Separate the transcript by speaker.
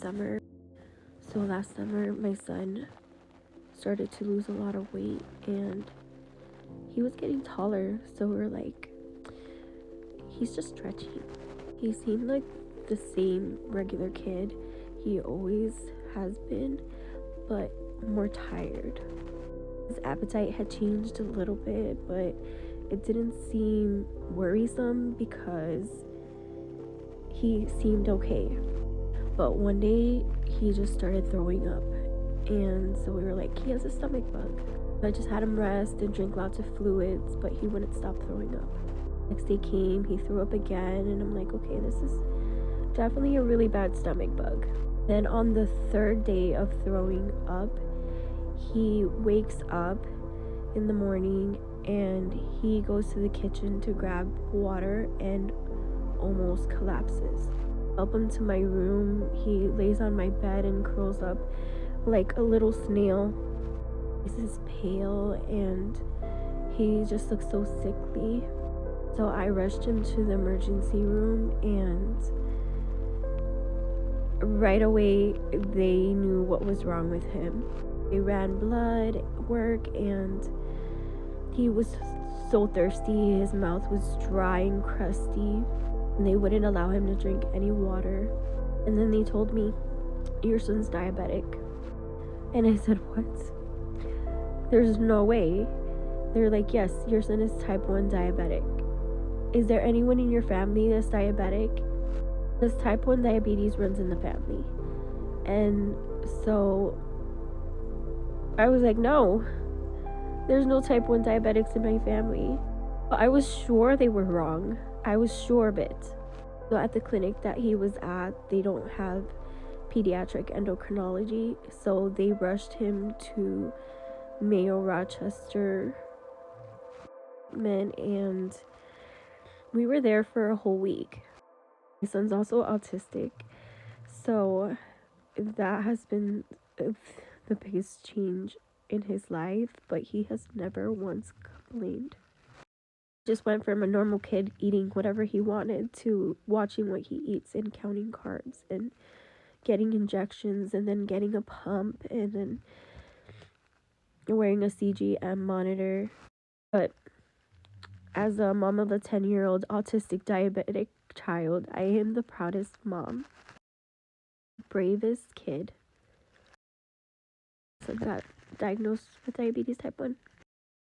Speaker 1: summer. So last summer, my son started to lose a lot of weight and he was getting taller. So we're like, he's just stretching. He seemed like the same regular kid he always has been, but more tired. His appetite had changed a little bit, but it didn't seem worrisome because he seemed okay. But one day he just started throwing up, and so we were like, he has a stomach bug. I just had him rest and drink lots of fluids, but he wouldn't stop throwing up. Next day came, he threw up again, and I'm like, okay, this is definitely a really bad stomach bug. Then on the third day of throwing up, he wakes up in the morning and he goes to the kitchen to grab water and almost collapses. Help him to my room. He lays on my bed and curls up like a little snail. He's pale and he just looks so sickly. So I rushed him to the emergency room, and right away they knew what was wrong with him. They ran blood work and he was so thirsty. His mouth was dry and crusty, and they wouldn't allow him to drink any water. And then they told me, your son's diabetic. And I said, what? There's no way. They're like, yes, your son is type 1 diabetic. Is there anyone in your family that's diabetic? Because type 1 diabetes runs in the family. And so I was like, no, there's no type 1 diabetics in my family. But I was sure they were wrong. I was sure of it. So at the clinic that he was at, they don't have pediatric endocrinology, so they rushed him to Mayo Rochester and we were there for a whole week. My son's also autistic, so that has been the biggest change in his life, but he has never once complained. Just went from a normal kid eating whatever he wanted to watching what he eats and counting carbs and getting injections and then getting a pump and then wearing a CGM monitor. But as a mom of a 10-year-old autistic diabetic child, I am the proudest mom, bravest kid. So got diagnosed with diabetes type 1.